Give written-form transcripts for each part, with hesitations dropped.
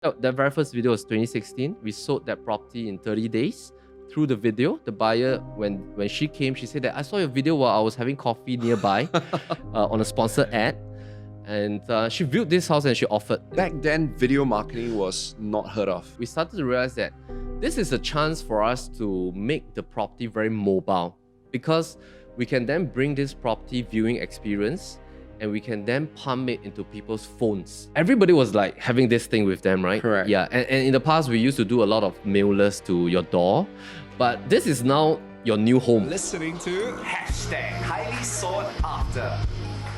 That very first video was 2016. We sold that property in 30 days. Through the video, the buyer, when she came, she said that I saw your video while I was having coffee nearby on a sponsored ad. And she viewed this house and she offered. Back then, video marketing was not heard of. We started to realize that this is a chance for us to make the property very mobile, because we can then bring this property viewing experience and we can then pump it into people's phones. Everybody was like having this thing with them, right? Correct. Yeah, and in the past, we used to do a lot of mailers to your door, but this is now your new home. Listening to #highly sought after.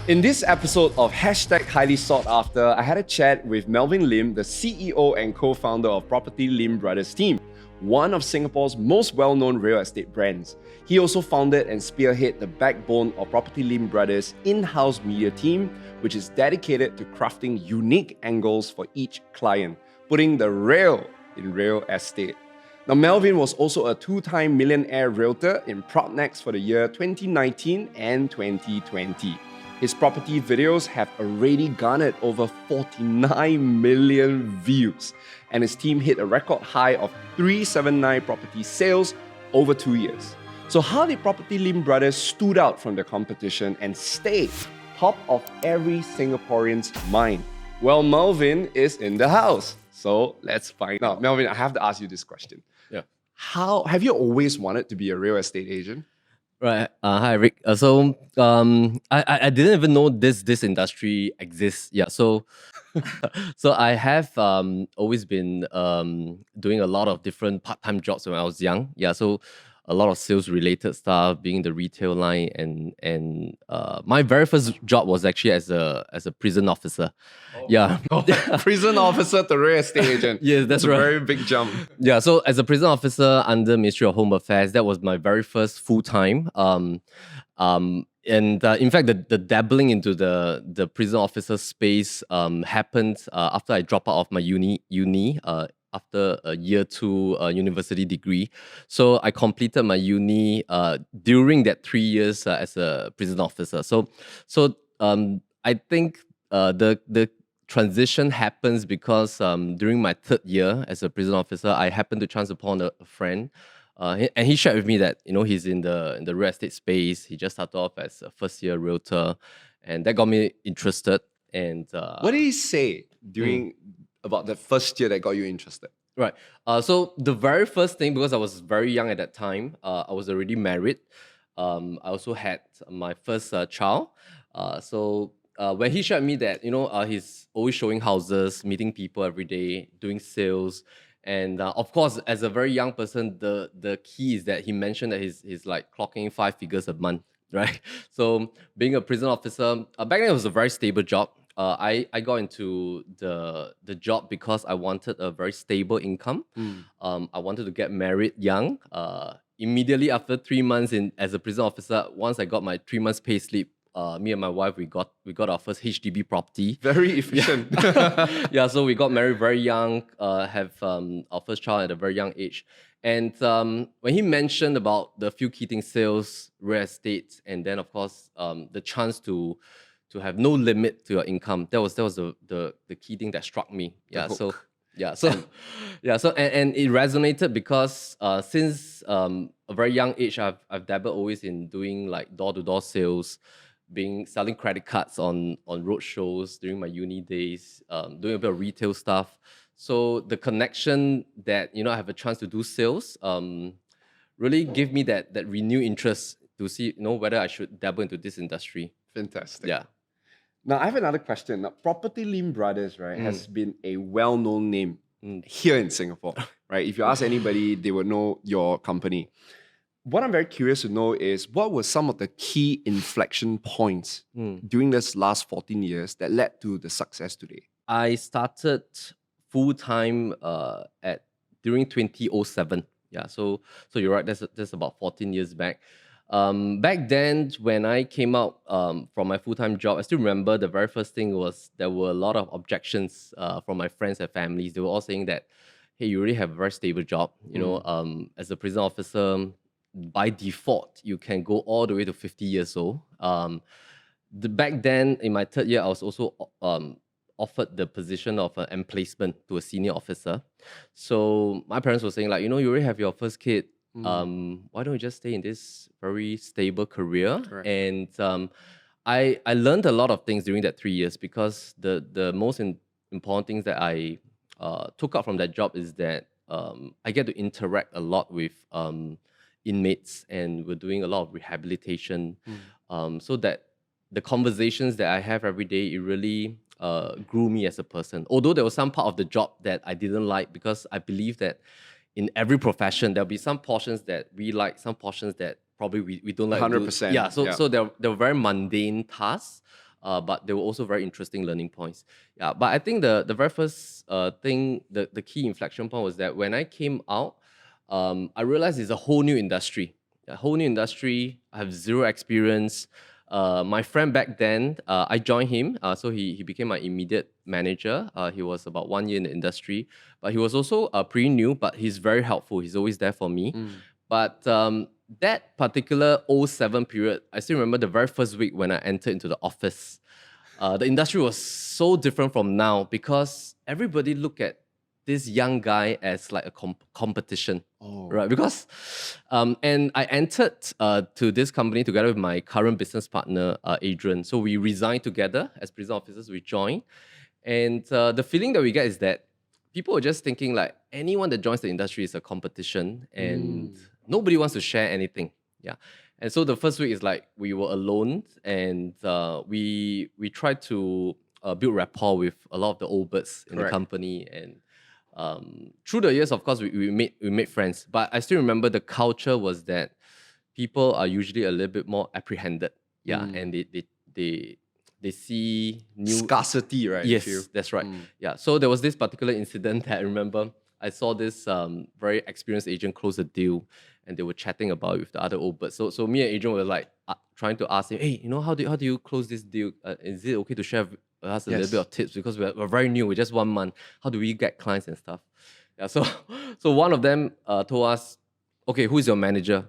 In this episode of #highly sought after, I had a chat with Melvin Lim, the CEO and co-founder of Property Lim Brothers team, one of Singapore's most well-known real estate brands. He also founded and spearheaded the backbone of Property Lim Brothers' in-house media team, which is dedicated to crafting unique angles for each client, putting the real in real estate. Now, Melvin was also a two-time millionaire realtor in PropNex for the year 2019 and 2020. His property videos have already garnered over 49 million views, and his team hit a record high of 379 property sales over 2 years. So how did Property Lim Brothers stood out from the competition and stay top of every Singaporean's mind? Well, Melvin is in the house, so let's find out. Melvin, I have to ask you this question. Yeah. How have you always wanted to be a real estate agent? Right. Hi, Rick. I didn't even know this industry exists. Yeah. So I have always been doing a lot of different part-time jobs when I was young. Yeah. So a lot of sales related stuff, being in the retail line, and my very first job was actually as a prison officer. Yeah. Prison officer to real estate agent. Yes, that's It's right. a very big jump. Yeah, so as a prison officer under Ministry of Home Affairs, that was my very first full time. In fact, the dabbling into the prison officer space happened after I dropped out of my uni after a year 2 university degree. So I completed my uni during that 3 years as a prison officer. So I think the transition happens because during my 3rd year as a prison officer, I happened to chance upon a friend, and he shared with me that he's in the real estate space. He just started off as a first-year realtor, and that got me interested. And What did he say during about the first year that got you interested? Right. So the very first thing, because I was very young at that time, I was already married. I also had my first child. When he showed me that, he's always showing houses, meeting people every day, doing sales. And of course, as a very young person, the key is that he mentioned that he's like clocking 5 figures a month, right? So being a prison officer, back then it was a very stable job. I got into the job because I wanted a very stable income. I wanted to get married young. Immediately after 3 months as a prison officer, once I got my 3 months pay slip, me and my wife, we got our first HDB property. Very efficient. Yeah, so we got married very young, have our first child at a very young age. And when he mentioned about the few key things, sales, real estate, and then of course the chance to have no limit to your income, that was the key thing that struck me. Yeah, so and it resonated because since a very young age, I've dabbled always in doing like door-to-door sales, selling credit cards on road shows during my uni days, doing a bit of retail stuff. So the connection that I have a chance to do sales really gave me that renewed interest to see whether I should dabble into this industry. Fantastic. Yeah. Now, I have another question. Now, Property Lim Brothers, right, has been a well-known name here in Singapore, right? If you ask anybody, they would know your company. What I'm very curious to know is what were some of the key inflection points during this last 14 years that led to the success today? I started full-time during 2007. Yeah, so you're right, that's about 14 years back. Back then, when I came out from my full-time job, I still remember the very first thing was there were a lot of objections from my friends and families. They were all saying that, hey, you already have a very stable job. As a prison officer, by default, you can go all the way to 50 years old. Back then, in my 3rd year, I was also offered the position of an emplacement to a senior officer. So my parents were saying like, you already have your first kid. Why don't you just stay in this very stable career? Correct. And I learned a lot of things during that 3 years, because the most important things that I took out from that job is that I get to interact a lot with inmates, and we're doing a lot of rehabilitation, so that the conversations that I have every day, it really grew me as a person. Although there was some part of the job that I didn't like, because I believe that in every profession, there'll be some portions that we like, some portions that probably we don't like. 100%. Yeah, so there were very mundane tasks, but they were also very interesting learning points. Yeah, but I think the very first thing, the key inflection point was that when I came out, I realized it's a whole new industry. A whole new industry. I have zero experience. My friend back then, I joined him, so he became my immediate manager. He was about 1 year in the industry, but he was also pretty new, but he's very helpful. He's always there for me. But that particular '07 period, I still remember the very first week when I entered into the office. The industry was so different from now, because everybody looked at this young guy as like a competition, right? Because, and I entered to this company together with my current business partner, Adrian. So we resigned together as prison officers. We joined, and the feeling that we get is that people are just thinking like anyone that joins the industry is a competition, and nobody wants to share anything. Yeah. And so the first week is like we were alone, and we tried to build rapport with a lot of the old birds in the company. And through the years, of course, we made friends. But I still remember the culture was that people are usually a little bit more apprehended. Yeah, and they see new scarcity, right? Yes, that's right. Yeah. So there was this particular incident that I remember. I saw this very experienced agent close a deal, and they were chatting about it with the other old birds. So me and Adrian were like trying to ask him, hey, how do you close this deal? Is it okay to share with us a little bit of tips, because we're very new, we're just 1 month. How do we get clients and stuff? Yeah. So one of them told us, okay, who is your manager?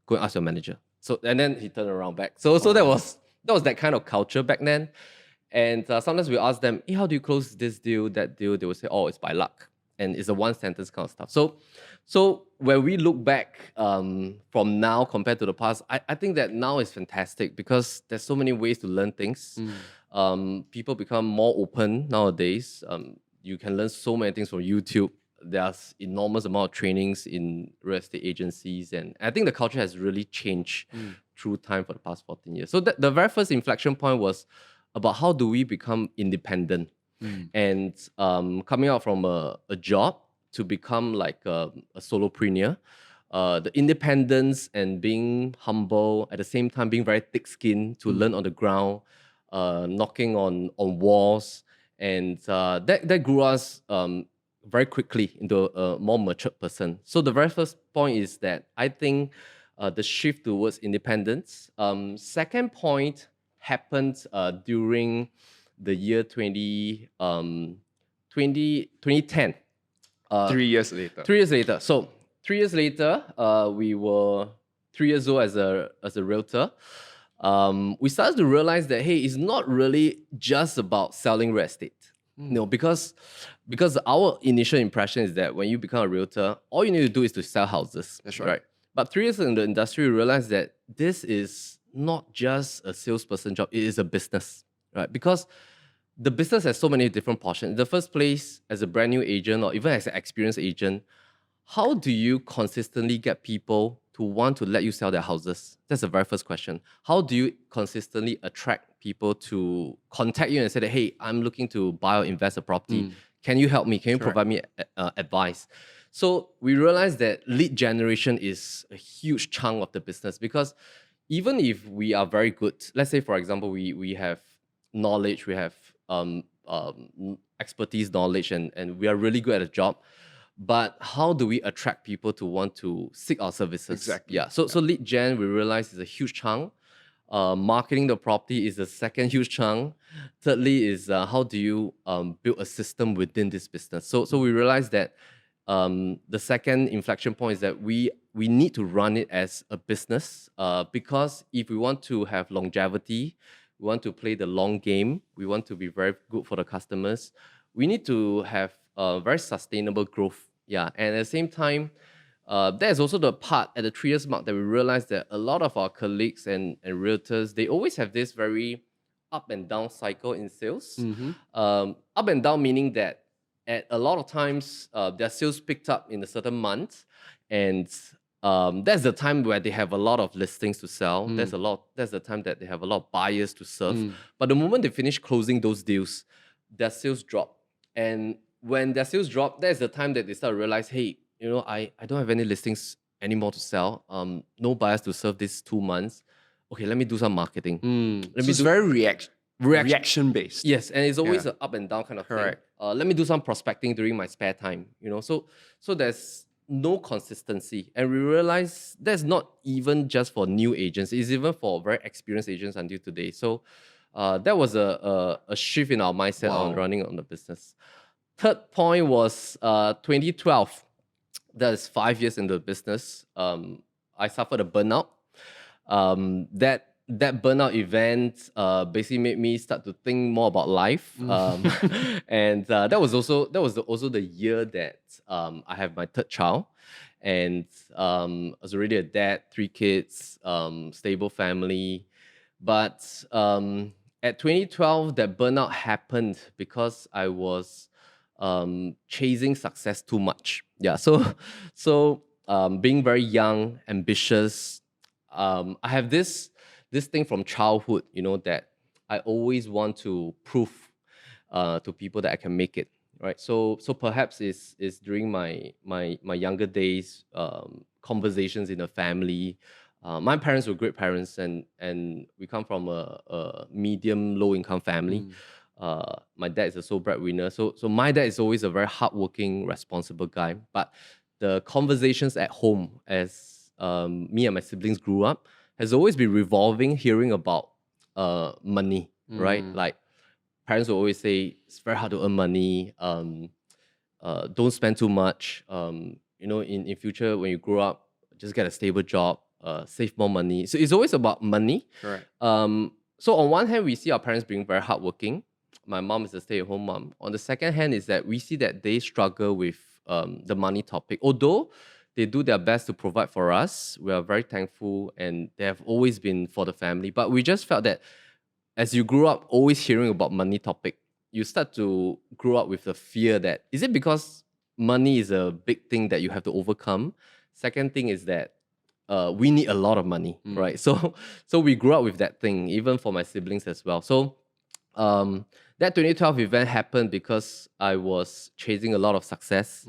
Go and ask your manager. So and then he turned around back. So that was that kind of culture back then. And sometimes we ask them, hey, how do you close this deal, that deal? They will say, oh, it's by luck. And it's a one sentence kind of stuff. So when we look back from now compared to the past, I think that now is fantastic, because there's so many ways to learn things. People become more open nowadays. You can learn so many things from YouTube. There's enormous amount of trainings in real estate agencies, and I think the culture has really changed through time for the past 14 years. So the very first inflection point was about how do we become independent, and coming out from a job to become like a solopreneur. The independence and being humble, at the same time being very thick-skinned to learn on the ground, knocking on walls, and that grew us very quickly into a more matured person. So the very first point is that I think the shift towards independence. Second point happened during the year 2010. 3 years later. 3 years later. So 3 years later, we were 3 years old as a realtor. We started to realize that, hey, it's not really just about selling real estate. No, because our initial impression is that when you become a realtor, all you need to do is to sell houses. That's right. But 3 years in the industry, we realized that this is not just a salesperson job, it is a business, right? Because the business has so many different portions. In the first place, as a brand new agent or even as an experienced agent, how do you consistently get people to want to let you sell their houses? That's the very first question. How do you consistently attract people to contact you and say that, hey, I'm looking to buy or invest a property. Can you help me? Can you provide me advice? So we realized that lead generation is a huge chunk of the business, because even if we are very good, let's say, for example, we have knowledge, we have expertise, knowledge, and we are really good at a job. But how do we attract people to want to seek our services? Exactly. Yeah. So lead gen, we realize, is a huge chunk. Marketing the property is the second huge chunk. Thirdly is how do you build a system within this business? So we realized that the second inflection point is that we need to run it as a business, because if we want to have longevity, We want to play the long game. We want to be very good for the customers. We need to have very sustainable growth. Yeah, and at the same time, there's also the part at the 3 years mark that we realized that a lot of our colleagues and realtors, they always have this very up and down cycle in sales. Up and down meaning that at a lot of times their sales picked up in a certain month, and that's the time where they have a lot of listings to sell. That's the time that they have a lot of buyers to serve. But the moment they finish closing those deals, their sales drop. And when their sales drop, that's the time that they start to realize, hey, I don't have any listings anymore to sell. No buyers to serve these 2 months. Okay, let me do some marketing. So it's very reaction based. Yes, and it's always an up and down kind of thing. Let me do some prospecting during my spare time. So there's no consistency, and we realize that's not even just for new agents. It's even for very experienced agents until today. So that was a shift in our mindset on running on the business. Third point was 2012. That is 5 years in the business. I suffered a burnout. That burnout event basically made me start to think more about life. And that was also the year that I have my third child, and I was already a dad, 3 kids, stable family. But at 2012, that burnout happened because I was chasing success too much. Yeah, so being very young, ambitious, I have this thing from childhood, that I always want to prove to people that I can make it, right? So perhaps it's during my younger days, conversations in the family. My parents were great parents, and we come from a medium low income family. My dad is a sole breadwinner, so my dad is always a very hardworking, responsible guy. But the conversations at home, as me and my siblings grew up, has always been revolving, hearing about money, right? Like parents will always say it's very hard to earn money. Don't spend too much. In future when you grow up, just get a stable job, save more money. So it's always about money. Correct. So on one hand, we see our parents being very hardworking. My mom is a stay-at-home mom. On the second hand, is that we see that they struggle with the money topic. Although they do their best to provide for us, we are very thankful, and they have always been for the family. But we just felt that as you grew up always hearing about money topic, you start to grow up with the fear that, is it because money is a big thing that you have to overcome? Second thing is that we need a lot of money, right? So we grew up with that thing, even for my siblings as well. So that 2012 event happened because I was chasing a lot of success.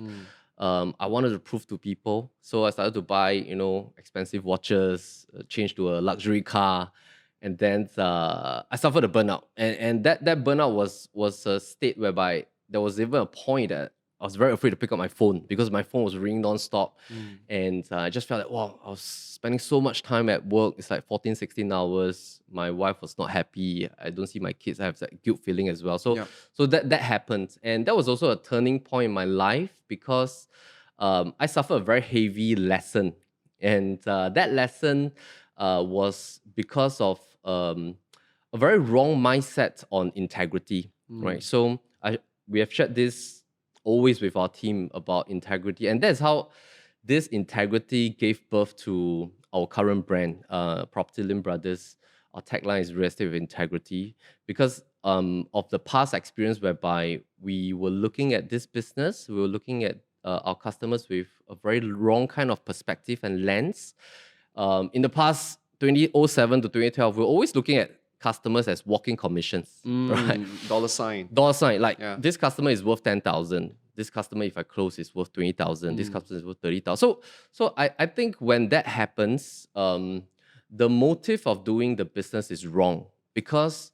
I wanted to prove to people, so I started to buy, expensive watches, change to a luxury car, and then I suffered a burnout. And that burnout was a state whereby there was even a point that I was very afraid to pick up my phone because my phone was ringing non-stop. And I just felt like, wow, I was spending so much time at work. It's like 14, 16 hours. My wife was not happy. I don't see my kids. I have that guilt feeling as well. So that happened. And that was also a turning point in my life because I suffered a very heavy lesson. And that lesson was because of a very wrong mindset on integrity, right? So we have shared this always with our team about integrity, and that's how this integrity gave birth to our current brand, Property Lim Brothers. Our tagline is real estate with integrity, because of the past experience whereby we were looking at this business, we were looking at our customers with a very wrong kind of perspective and lens. In the past 2007 to 2012, we were always looking at customers as walking commissions, right? Dollar sign. Like this customer is worth 10,000. This customer, if I close, is worth 20,000. This customer is worth 30,000. So I think when that happens, the motive of doing the business is wrong, because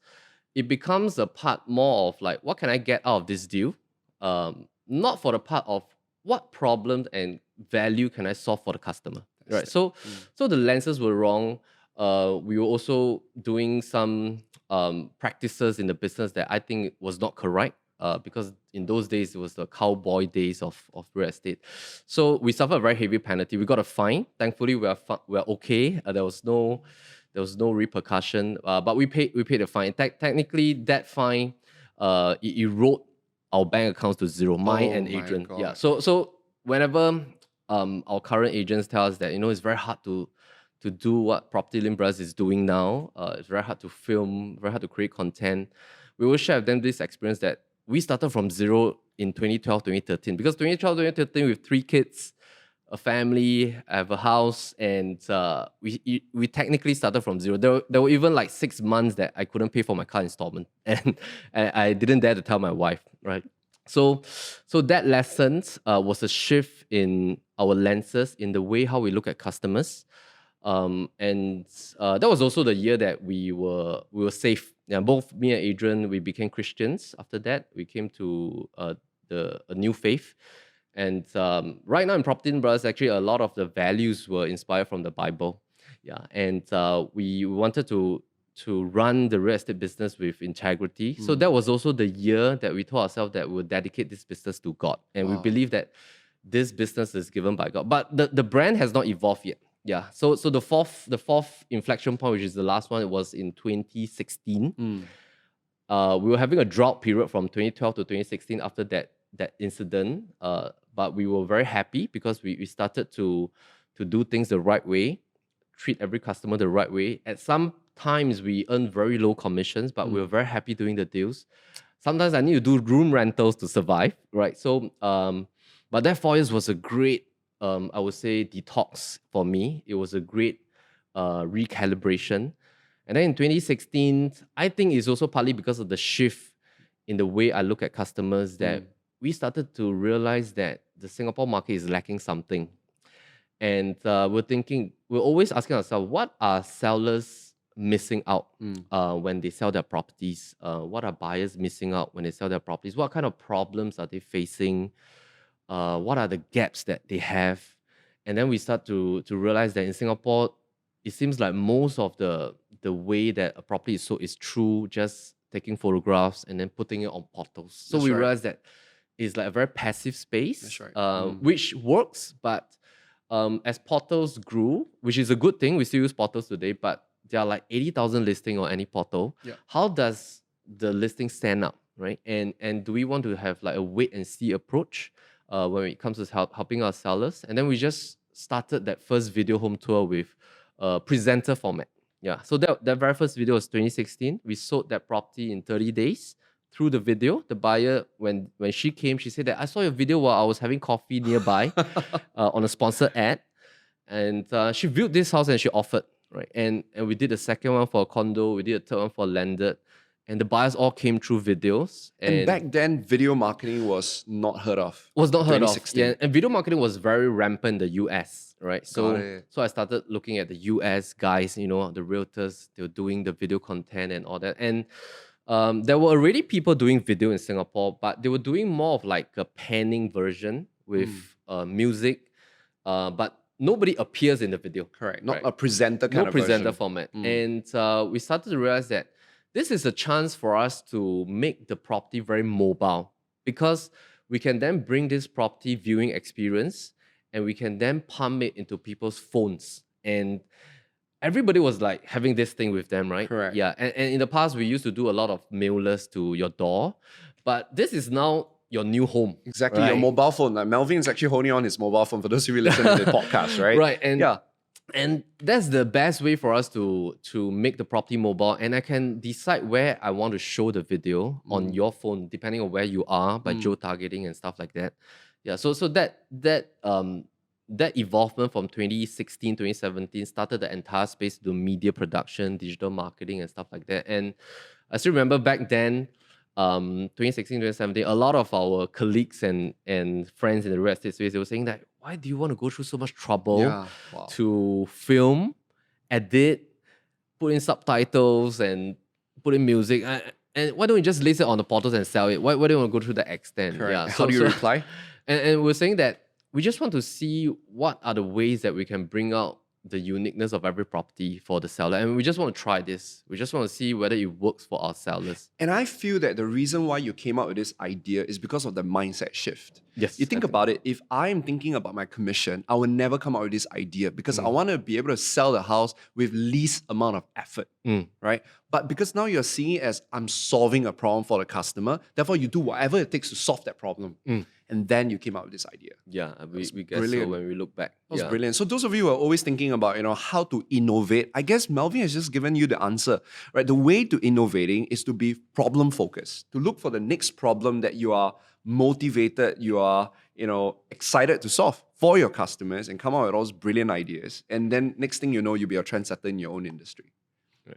it becomes a part more of like, what can I get out of this deal? Not for the part of what problem and value can I solve for the customer, right? So the lenses were wrong. We were also doing some practices in the business that I think was not correct, because in those days it was the cowboy days of real estate. So we suffered a very heavy penalty. We got a fine. Thankfully, we're okay. There was no There was no repercussion, but we paid a fine. Technically, that fine it wrote our bank accounts to zero, mine Oh and my Adrian. Yeah. God. So whenever our current agents tell us that it's very hard to do what Property Lim Brothers is doing now. It's very hard to film, very hard to create content. We will share with them this experience that we started from zero in 2012, 2013. Because 2012, 2013, with 3 kids, a family, I have a house, and we technically started from zero. There were even like 6 months that I couldn't pay for my car installment, and I didn't dare to tell my wife, right? So that lesson was a shift in our lenses, in the way how we look at customers. And that was also the year that we were safe. Yeah, both me and Adrian, we became Christians. After that, we came to a new faith. And right now in Property Lim Brothers, actually a lot of the values were inspired from the Bible. Yeah, and we wanted to run the real estate business with integrity. So that was also the year that we told ourselves that we would dedicate this business to God, and we believe that this business is given by God. But the brand has not evolved yet. Yeah. So the fourth inflection point, which is the last one, it was in 2016. We were having a drought period from 2012 to 2016 after that incident. But we were very happy because we started to do things the right way, treat every customer the right way. At some times we earned very low commissions, but we were very happy doing the deals. Sometimes I need to do room rentals to survive, right? So but that 4 years was a great, I would say, detox for me. It was a great recalibration. And then in 2016, I think it's also partly because of the shift in the way I look at customers that we started to realize that the Singapore market is lacking something. And we're always asking ourselves, what are sellers missing out when they sell their properties? What are buyers missing out when they sell their properties? What kind of problems are they facing? What are the gaps that they have? And then we start to realize that in Singapore, it seems like most of the way that a property is sold is through just taking photographs and then putting it on portals. So That's we right. realized that it's like a very passive space, That's right. which works, but as portals grew, which is a good thing, we still use portals today, but there are like 80,000 listings on any portal. Yeah. How does the listing stand up, right? And do we want to have like a wait and see approach when it comes to helping our sellers? And then we just started that first video home tour with presenter format. Yeah, so that very first video was 2016. We sold that property in 30 days through the video. The buyer, when she came, she said that I saw your video while I was having coffee nearby on a sponsored ad. And she viewed this house and she offered, right? And we did a second one for a condo. We did a third one for landed. And the buyers all came through videos. And back then, video marketing was not heard of. Was not heard of. 2016. Yeah, and video marketing was very rampant in the US, right? Got So it. I started looking at the US guys, the realtors, they were doing the video content and all that. And there were already people doing video in Singapore, but they were doing more of like a panning version with music, but nobody appears in the video. Correct. Not right? a presenter kind No of presenter version. format. And we started to realize that this is a chance for us to make the property very mobile, because we can then bring this property viewing experience and we can then pump it into people's phones. And everybody was like having this thing with them, right? Correct. Yeah. And in the past, we used to do a lot of mailers to your door, but this is now your new home. Exactly, right? your mobile phone. Like Melvin is actually holding on his mobile phone for those who listen to the podcast, right? Right. And yeah. And that's the best way for us to make the property mobile. And I can decide where I want to show the video on your phone, depending on where you are, by geo-targeting and stuff like that. Yeah, so that evolvement from 2016, 2017 started the entire space to do media production, digital marketing and stuff like that. And I still remember back then, 2016, 2017, a lot of our colleagues and friends in the real estate space, they were saying that, why do you want to go through so much trouble to film, edit, put in subtitles and put in music? And why don't you just list it on the portals and sell it? Why do you want to go through that extent? Correct. Yeah. How do you reply? And we're saying that we just want to see what are the ways that we can bring out the uniqueness of every property for the seller, and we just want to try this. We just want to see whether it works for our sellers. And I feel that the reason why you came up with this idea is because of the mindset shift. Yes, You think I think- about it, if I'm thinking about my commission, I will never come up with this idea because I want to be able to sell the house with least amount of effort, right? But because now you're seeing it as I'm solving a problem for the customer, therefore you do whatever it takes to solve that problem. And then you came up with this idea. Yeah, we guess brilliant. so when we look back. That was Yeah. brilliant. So those of you who are always thinking about, how to innovate, I guess Melvin has just given you the answer, right? The way to innovating is to be problem focused, to look for the next problem that you are motivated, you are, excited to solve for your customers and come out with all those brilliant ideas. And then next thing you know, you'll be a trendsetter in your own industry.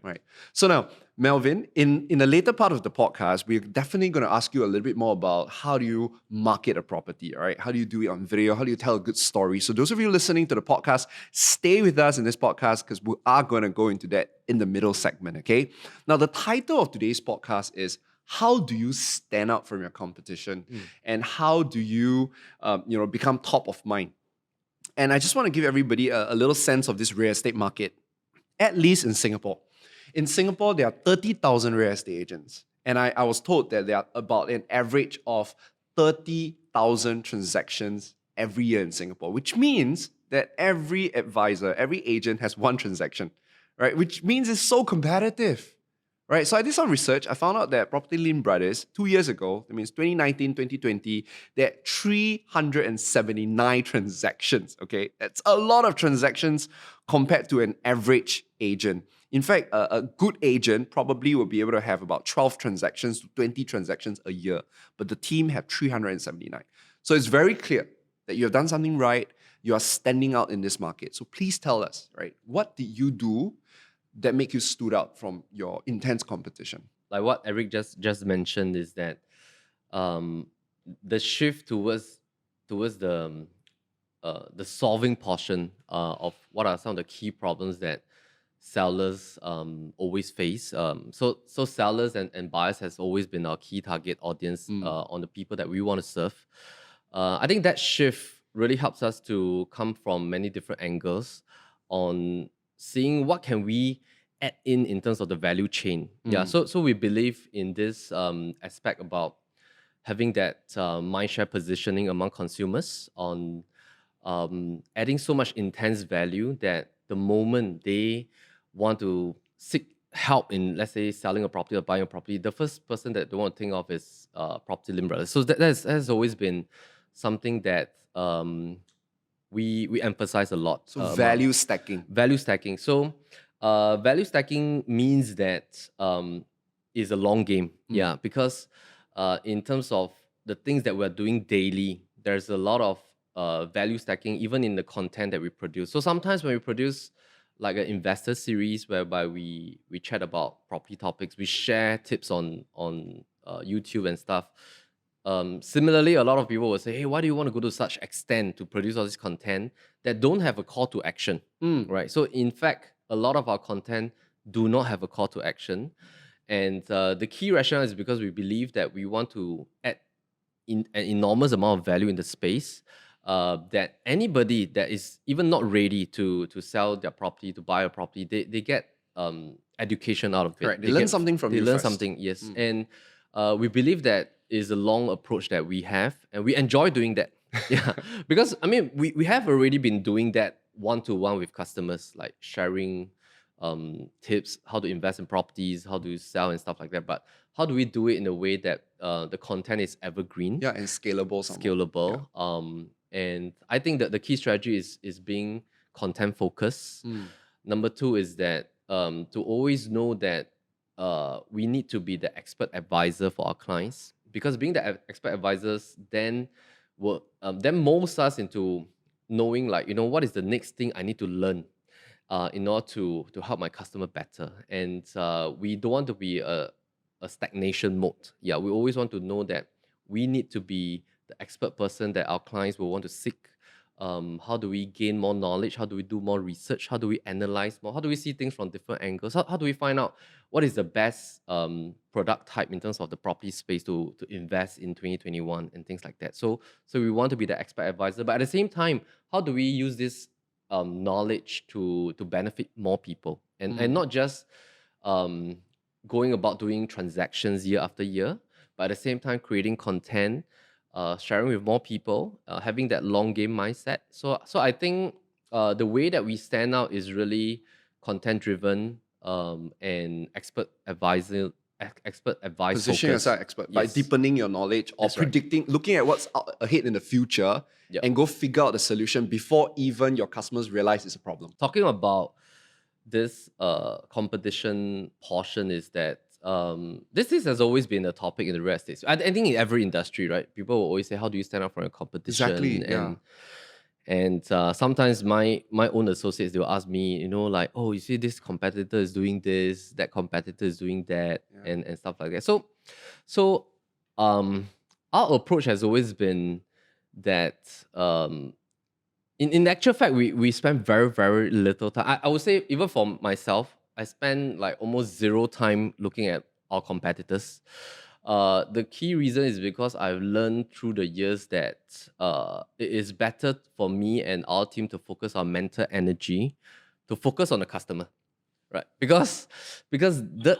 Right. So now, Melvin, in the later part of the podcast, we're definitely going to ask you a little bit more about how do you market a property, all right? How do you do it on video? How do you tell a good story? So those of you listening to the podcast, stay with us in this podcast because we are going to go into that in the middle segment, okay? Now, the title of today's podcast is how do you stand out from your competition and how do you, become top of mind? And I just want to give everybody a little sense of this real estate market, at least in Singapore. In Singapore, there are 30,000 real estate agents. And I was told that there are about an average of 30,000 transactions every year in Singapore, which means that every advisor, every agent has one transaction, right? Which means it's so competitive, right? So I did some research. I found out that Property Lim Brothers, 2 years ago, that means 2019, 2020, they had 379 transactions, okay? That's a lot of transactions compared to an average agent. In fact, a good agent probably will be able to have about 12 transactions to 20 transactions a year, but the team have 379. So it's very clear that you have done something right, you are standing out in this market. So please tell us, right, what did you do that make you stood out from your intense competition? Like what Eric just mentioned is that the shift towards the solving portion of what are some of the key problems that sellers always face. So sellers and buyers has always been our key target audience on the people that we want to serve. I think that shift really helps us to come from many different angles on seeing what can we add in terms of the value chain. Yeah. So we believe in this aspect about having that mindshare positioning among consumers on adding so much intense value that the moment they want to seek help in, let's say, selling a property or buying a property, the first person that they want to think of is Property Lim Brothers. So that has always been something that we emphasize a lot. So value stacking. Value stacking. So value stacking means that is a long game. Yeah, because in terms of the things that we're doing daily, there's a lot of value stacking even in the content that we produce. So sometimes when we produce like an investor series whereby we chat about property topics, we share tips on YouTube and stuff. Similarly, a lot of people will say, hey, why do you want to go to such extent to produce all this content that don't have a call to action, right? So in fact, a lot of our content do not have a call to action. And the key rationale is because we believe that we want to add an enormous amount of value in the space that anybody that is even not ready to sell their property, to buy a property, they get education out of it. Right. They learn something from you They learn first. something, yes. And we believe that is a long approach that we have, and we enjoy doing that. Yeah, because I mean, we have already been doing that one-to-one with customers, like sharing tips, how to invest in properties, how to sell and stuff like that. But how do we do it in a way that the content is evergreen? Yeah, and scalable. Scalable. And I think that the key strategy is being content focused. Number two is that to always know that we need to be the expert advisor for our clients, because being the expert advisors then molds us into knowing, like, what is the next thing I need to learn in order to help my customer better. And we don't want to be a stagnation mode. Yeah, we always want to know that we need to be the expert person that our clients will want to seek. How do we gain more knowledge? How do we do more research? How do we analyze more? How do we see things from different angles? How do we find out what is the best product type in terms of the property space to invest in 2021 and things like that? So we want to be the expert advisor, but at the same time, how do we use this knowledge to benefit more people, and not just um, going about doing transactions year after year, but at the same time creating content, sharing with more people, having that long game mindset. So I think the way that we stand out is really content driven, and expert advice Position focused. yourself expert by Yes. deepening your knowledge or That's right. predicting, looking at what's out ahead in the future Yep. and go figure out the solution before even your customers realize it's a problem. Talking about this competition portion is that this has always been a topic in the real estate. So I think in every industry, right? People will always say, "How do you stand out from your competition?" Exactly, yeah. And sometimes my own associates, they will ask me, like, "Oh, you see, this competitor is doing this, that competitor is doing that," Yeah. and stuff like that. So our approach has always been that in actual fact, we spend very, very little time. I would say, even for myself, I spend like almost zero time looking at our competitors. The key reason is because I've learned through the years that it is better for me and our team to focus our mental energy to focus on the customer, right? Because the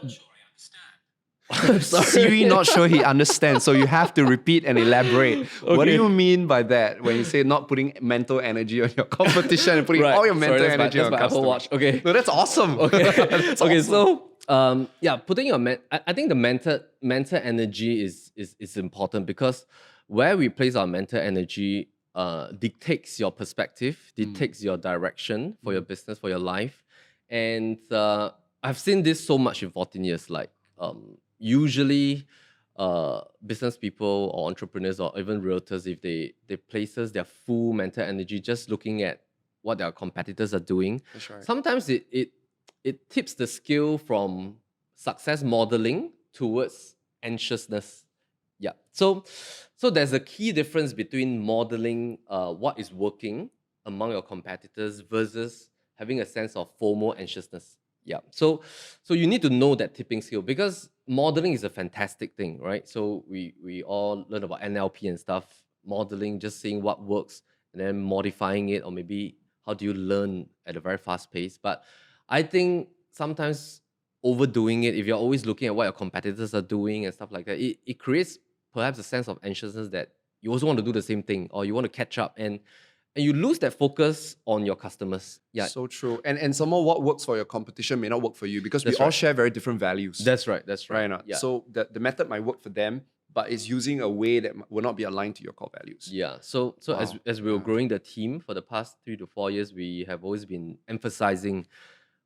sorry. Siri not sure he understands, so you have to repeat and elaborate. What do Okay. you mean by that when you say not putting mental energy on your competition and putting Right. all your Sorry, mental that's energy my on Apple customer? Watch. Okay. No, that's awesome. Okay. That's Okay. awesome. So yeah, putting your I think the mental energy is important, because where we place our mental energy dictates your perspective, dictates your direction for your business, for your life. And I've seen this so much in 14 years. Like usually business people or entrepreneurs or even realtors, if they places their full mental energy just looking at what their competitors are doing, That's right. sometimes it tips the scale from success modeling towards anxiousness. Yeah. So there's a key difference between modeling what is working among your competitors versus having a sense of FOMO, anxiousness. Yeah. So you need to know that tipping scale, because modeling is a fantastic thing, right? So we all learn about NLP and stuff, modeling, just seeing what works and then modifying it, or maybe how do you learn at a very fast pace. But I think sometimes overdoing it, if you're always looking at what your competitors are doing and stuff like that, it creates perhaps a sense of anxiousness that you also want to do the same thing, or you want to catch up, and you lose that focus on your customers. Yeah, So true. And some more, what works for your competition may not work for you, because That's we all right. share very different values. that's right. That's right. right or not? Yeah. So the method might work for them, but it's using a way that will not be aligned to your core values. Yeah. So Wow. as we were Yeah. growing the team for the past 3 to 4 years, we have always been emphasizing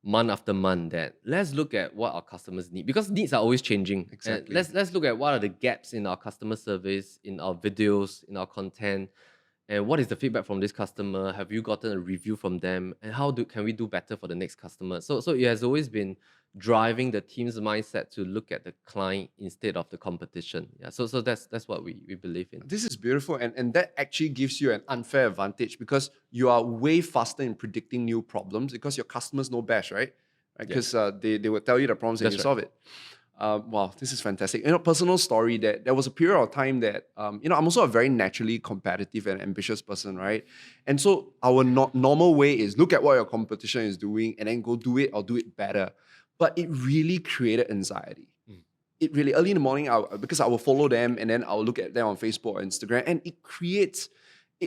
month after month that let's look at what our customers need, because needs are always changing. And Exactly. let's look at what are the gaps in our customer service, in our videos, in our content, and what is the feedback from this customer. Have you gotten a review from them, and how can we do better for the next customer? So it has always been driving the team's mindset to look at the client instead of the competition. Yeah. So that's what we believe in. This is beautiful, and that actually gives you an unfair advantage, because you are way faster in predicting new problems, because your customers know best, right? Because they will tell you the problems and That's you right. solve it. Wow, this is fantastic. Personal story, that there was a period of time that I'm also a very naturally competitive and ambitious person, right? And so our normal way is look at what your competition is doing and then go do it or do it better. But it really created anxiety. It really, early in the morning, because I will follow them and then I'll look at them on Facebook or Instagram, and it creates,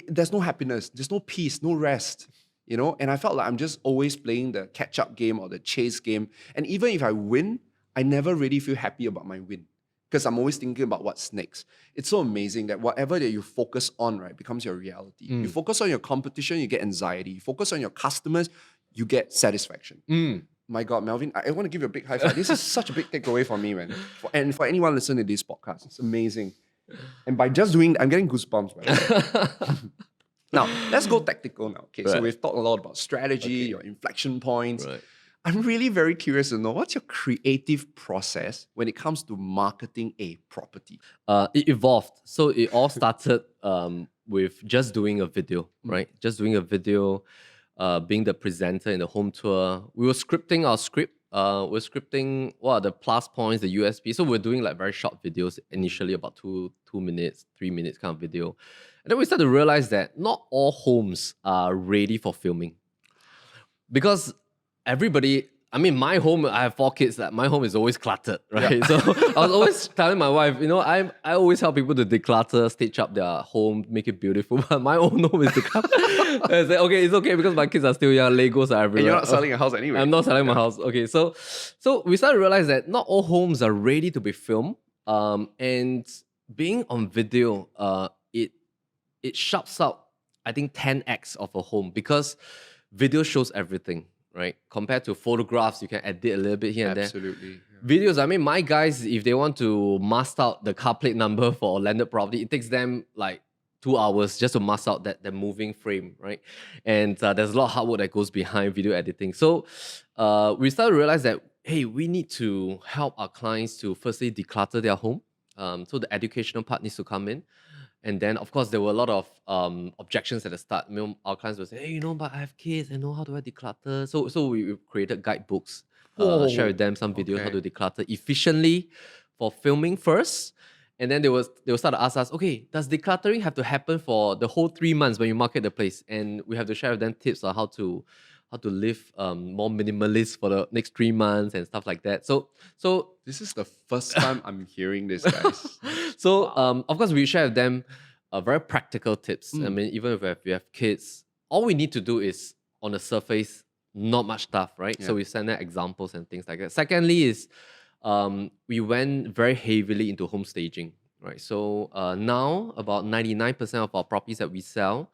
there's no happiness, there's no peace, no rest. And I felt like I'm just always playing the catch-up game or the chase game. And even if I win, I never really feel happy about my win, because I'm always thinking about what's next. It's so amazing that whatever that you focus on, right, becomes your reality. You focus on your competition, you get anxiety. You focus on your customers, you get satisfaction. My God, Melvin, I want to give you a big high five. This is such a big takeaway for me, man. And for anyone listening to this podcast, it's amazing. And by just doing, I'm getting goosebumps, by the way. Now, let's go tactical now. Okay, so Right. we've talked a lot about strategy, your inflection points. Right. I'm really very curious to know, what's your creative process when it comes to marketing a property? It evolved. So it all started with just doing a video, right? Just doing a video, being the presenter in the home tour. We were scripting our script. We're scripting what are the plus points, the USP. So we're doing like very short videos initially, about 2 minutes, 3 minutes kind of video. And then we started to realize that not all homes are ready for filming. because everybody, I mean, my home, I have 4 kids. That my home is always cluttered, right? So I was always telling my wife, I always help people to declutter, stitch up their home, make it beautiful. But my own home is decluttered. I said, okay, it's okay because my kids are still young. Legos are everywhere. And you're not selling a house anyway. I'm not selling my house. Okay, so we started to realize that not all homes are ready to be filmed. And being on video, it sharps up, I think, 10x of a home because video shows everything, right? Compared to photographs, you can edit a little bit here and there. Absolutely. Videos, I mean, my guys, if they want to mask out the car plate number for a landed property, it takes them like 2 hours just to mask out that moving frame, right? And there's a lot of hard work that goes behind video editing. So we started to realize that, hey, we need to help our clients to firstly declutter their home. So the educational part needs to come in. And then, of course, there were a lot of objections at the start. Our clients would say, hey, but I have kids, how do I declutter? So we created guidebooks, share with them some videos how to declutter efficiently for filming first. And then they will start to ask us, okay, does decluttering have to happen for the whole 3 months when you market the place? And we have to share with them tips on how to live more minimalist for the next 3 months and stuff like that. So This is the first time I'm hearing this, guys. So, of course, we share with them very practical tips. I mean, even if we have kids, all we need to do is, on the surface, not much stuff, right? Yeah. So we send them examples and things like that. Secondly is, we went very heavily into home staging, right? So now, about 99% of our properties that we sell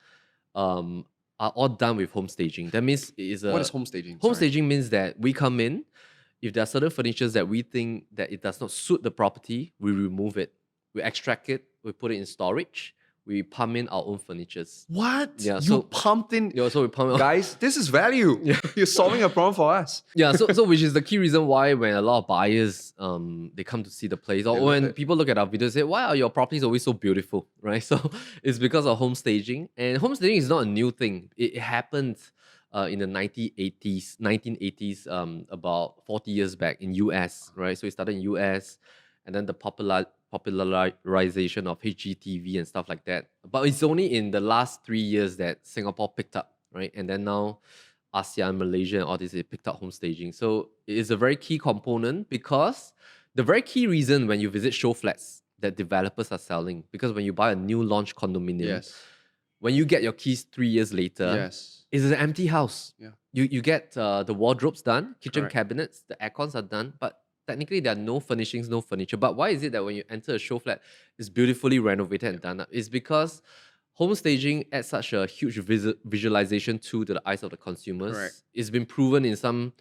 are all done with home staging. That means What is home staging? Home Sorry. staging means that we come in, if there are certain furnitures that we think that it does not suit the property, we remove it. We extract it, we put it in storage, we pump in our own furnitures. What? Yeah, you so- pumped in. Yeah, so we pump in. Guys, this is value. You're solving a problem for us. Yeah, so which is the key reason why when a lot of buyers they come to see the place, or They love when it. people look at our videos, say, why are your properties always so beautiful, right? So it's because of home staging. And home staging is not a new thing. It happened in the 1980s, about 40 years back in US, right? So it started in US, and then the popularization of HGTV and stuff like that. But it's only in the last 3 years that Singapore picked up, right? And then now ASEAN, Malaysia, and all this, it picked up home staging. So it is a very key component because the very key reason when you visit show flats that developers are selling, because when you buy a new launch condominium, Yes. when you get your keys 3 years later, Yes. it's an empty house. Yeah. You get the wardrobes done, kitchen Correct. cabinets, the aircons are done, but technically there are no furnishings, no furniture. But why is it that when you enter a show flat, it's beautifully renovated and done up? It's because home staging adds such a huge visualization tool to the eyes of the consumers. Correct. It's been proven in some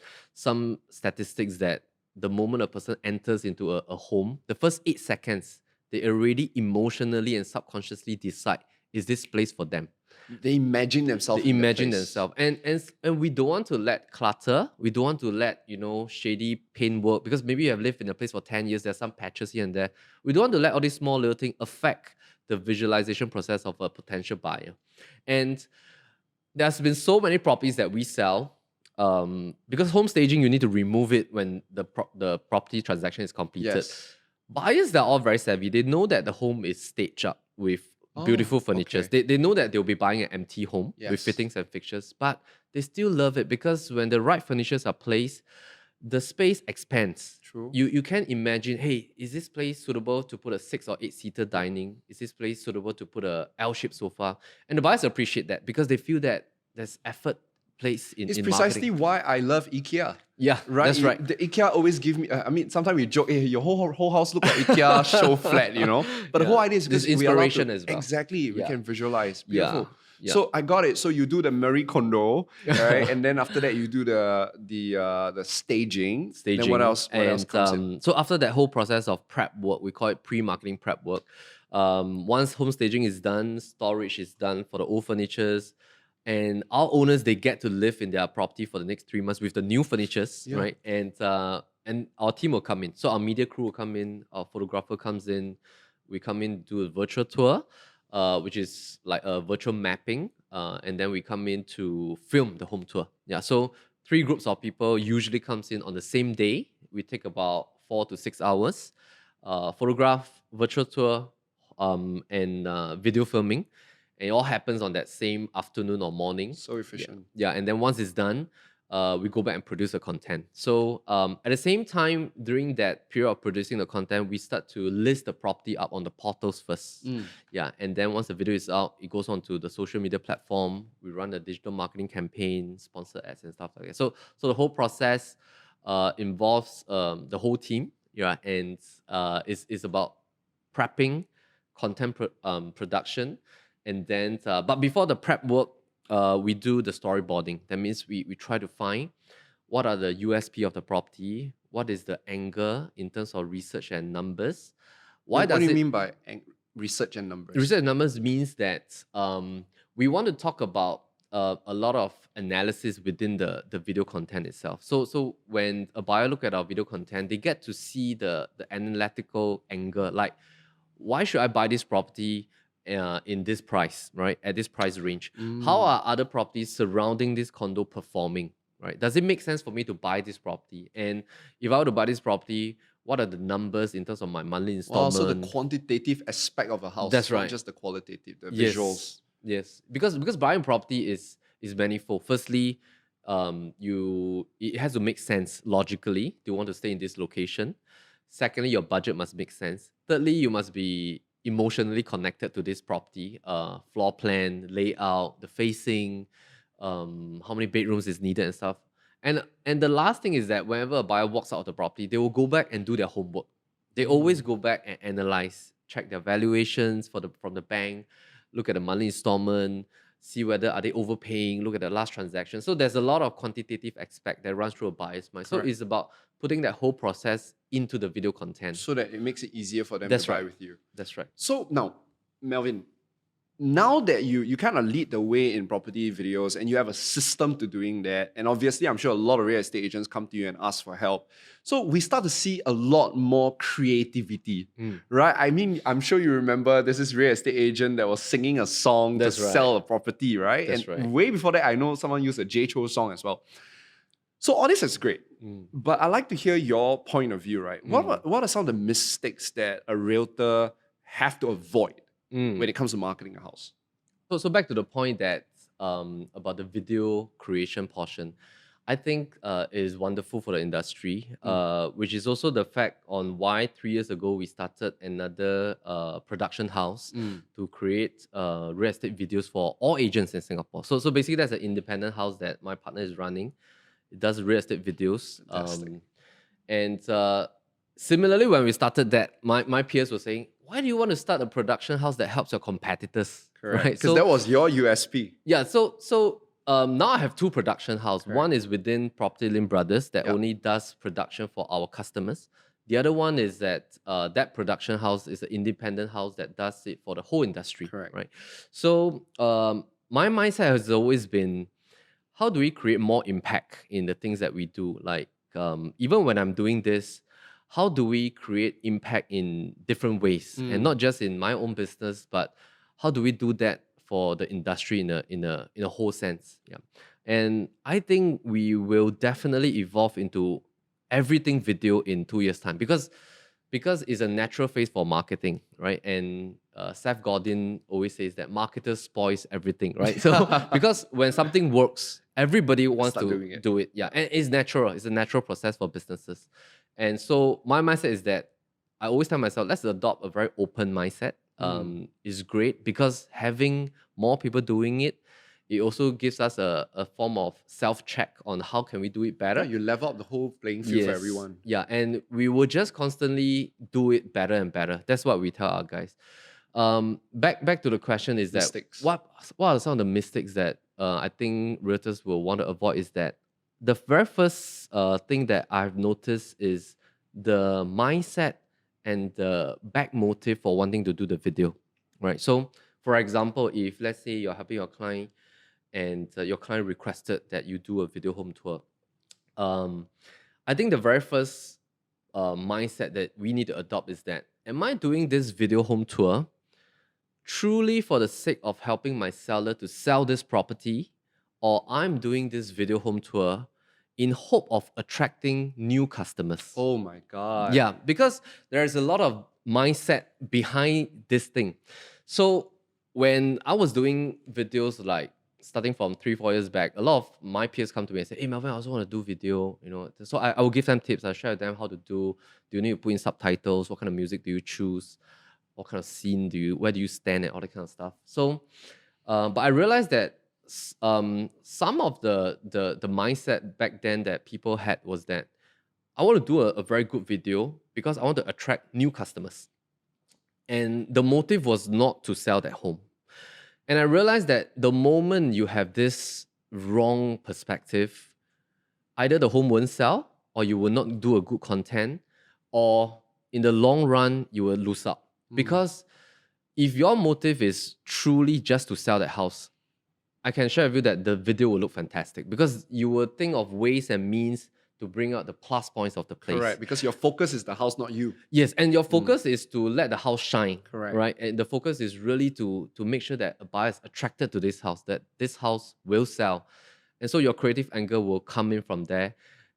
statistics that the moment a person enters into a home, the first 8 seconds, they already emotionally and subconsciously decide, is this place for them? They imagine themselves. They in that imagine place. themselves. And we don't want to let clutter, we don't want to let, shady paintwork, because maybe you have lived in a place for 10 years, there's some patches here and there. We don't want to let all these small little things affect the visualization process of a potential buyer. And there's been so many properties that we sell, because home staging, you need to remove it when the property transaction is completed. Yes. Buyers, they're all very savvy. They know that the home is staged up with beautiful furnitures. okay. They know that they'll be buying an empty home with Yes. fittings and fixtures, but they still love it because when the right furnitures are placed, the space expands. True. You can imagine, hey, is this place suitable to put a 6 or 8-seater dining? Is this place suitable to put a L-shaped sofa? And the buyers appreciate that because they feel that there's effort placed in It's in precisely marketing. why I love IKEA. Yeah, Right? that's right. The IKEA always give me. I mean, sometimes we joke, hey, your whole house look like IKEA show flat, But the Yeah. whole idea is There's because we are allowed inspiration to, as well. Exactly, we Yeah. can visualize. Yeah. Beautiful. Yeah. So I got it. So you do the Marie Kondo, right? And then after that you do the staging. Staging. Then what else? What else And comes in? so after that whole process of prep work, we call it pre-marketing prep work. Once home staging is done, storage is done for the old furnitures, and our owners, they get to live in their property for the next 3 months with the new furnitures, Yeah. right? And our team will come in. So our media crew will come in, our photographer comes in, we come in, do a virtual tour, which is like a virtual mapping, and then we come in to film the home tour. Yeah, so 3 groups of people usually comes in on the same day. We take about 4 to 6 hours, photograph, virtual tour, and video filming. And it all happens on that same afternoon or morning. So efficient. Yeah, and then once it's done, we go back and produce the content. So at the same time, during that period of producing the content, we start to list the property up on the portals first. Yeah, and then once the video is out, it goes on to the social media platform. We run a digital marketing campaign, sponsor ads and stuff like that. So the whole process involves the whole team. Yeah, and it's about prepping, content production, and then but before the prep work, we do the storyboarding. That means we try to find what are the USP of the property, what is the angle in terms of research and numbers. What do you mean by research and numbers? Research and numbers means that we want to talk about a lot of analysis within the video content itself. So when a buyer look at our video content, they get to see the analytical angle, like why should I buy this property in this price, right? At this price range. How are other properties surrounding this condo performing, right? Does it make sense for me to buy this property? And if I were to buy this property, what are the numbers in terms of my monthly installment? So the quantitative aspect of a house, that's right, not just the qualitative, the yes, visuals. Yes, because buying property is manifold. Firstly, it has to make sense logically. Do you want to stay in this location? Secondly, your budget must make sense. Thirdly, you must be emotionally connected to this property, floor plan, layout, the facing, how many bedrooms is needed and stuff. And the last thing is that whenever a buyer walks out of the property, they will go back and do their homework. They always go back and analyze, check their valuations from the bank, look at the monthly installment, see whether are they overpaying, look at the last transaction. So there's a lot of quantitative aspect that runs through a buyer's mind. Correct. So it's about putting that whole process into the video content. So that it makes it easier for them That's to buy right. with you. That's right. So now, Melvin, now that you kind of lead the way in property videos and you have a system to doing that, and obviously I'm sure a lot of real estate agents come to you and ask for help. So we start to see a lot more creativity, right? I mean, I'm sure you remember there's this real estate agent that was singing a song That's to right. sell a property, right? That's and right. way before that, I know someone used a J Cho song as well. So all this is great, but I'd like to hear your point of view, right? What are some of the mistakes that a realtor have to avoid when it comes to marketing a house? So back to the point that about the video creation portion, I think is wonderful for the industry, which is also the fact on why 3 years ago we started another production house to create real estate videos for all agents in Singapore. So basically that's an independent house that my partner is running. It does real estate videos. And similarly, when we started that, my peers were saying, why do you want to start a production house that helps your competitors? Correct. Right? Because that was your USP. Yeah, so now I have two production houses. Correct. One is within Property Lim Brothers that only does production for our customers. The other one is that that production house is an independent house that does it for the whole industry. Correct. Right? So my mindset has always been, how do we create more impact in the things that we do? Like even when I'm doing this, how do we create impact in different ways, and not just in my own business, but how do we do that for the industry in a whole sense? Yeah, and I think we will definitely evolve into everything video in 2 years' time because it's a natural phase for marketing, right? And Seth Godin always says that marketers spoils everything, right? So because when something works, everybody wants to do it. Yeah, and it's natural. It's a natural process for businesses. And so my mindset is that I always tell myself, let's adopt a very open mindset. Is great because having more people doing it, it also gives us a form of self-check on how can we do it better. Yeah, you level up the whole playing field for everyone. Yeah, and we will just constantly do it better and better. That's what we tell our guys. Back to the question is Mistakes. that what are some of the mistakes that I think realtors will want to avoid is that the very first thing that I've noticed is the mindset and the back motive for wanting to do the video, right? So, for example, if let's say you're helping your client and your client requested that you do a video home tour, I think the very first mindset that we need to adopt is that, am I doing this video home tour truly for the sake of helping my seller to sell this property, or I'm doing this video home tour in hope of attracting new customers? Oh my God. Yeah, because there's a lot of mindset behind this thing. So when I was doing videos like starting from 3-4 years back, a lot of my peers come to me and say, "Hey, Melvin, I also want to do video." So I will give them tips. I share with them how to do. Do you need to put in subtitles? What kind of music do you choose? What kind of scene where do you stand and all that kind of stuff. So, but I realized that some of the mindset back then that people had was that I want to do a very good video because I want to attract new customers. And the motive was not to sell that home. And I realized that the moment you have this wrong perspective, either the home won't sell, or you will not do a good content, or in the long run, you will lose out. Because if your motive is truly just to sell that house, I can share with you that the video will look fantastic because you will think of ways and means to bring out the plus points of the place. Correct, because your focus is the house, not you. Yes, and your focus is to let the house shine. Correct. Right? And the focus is really to make sure that a buyer is attracted to this house, that this house will sell. And so your creative angle will come in from there.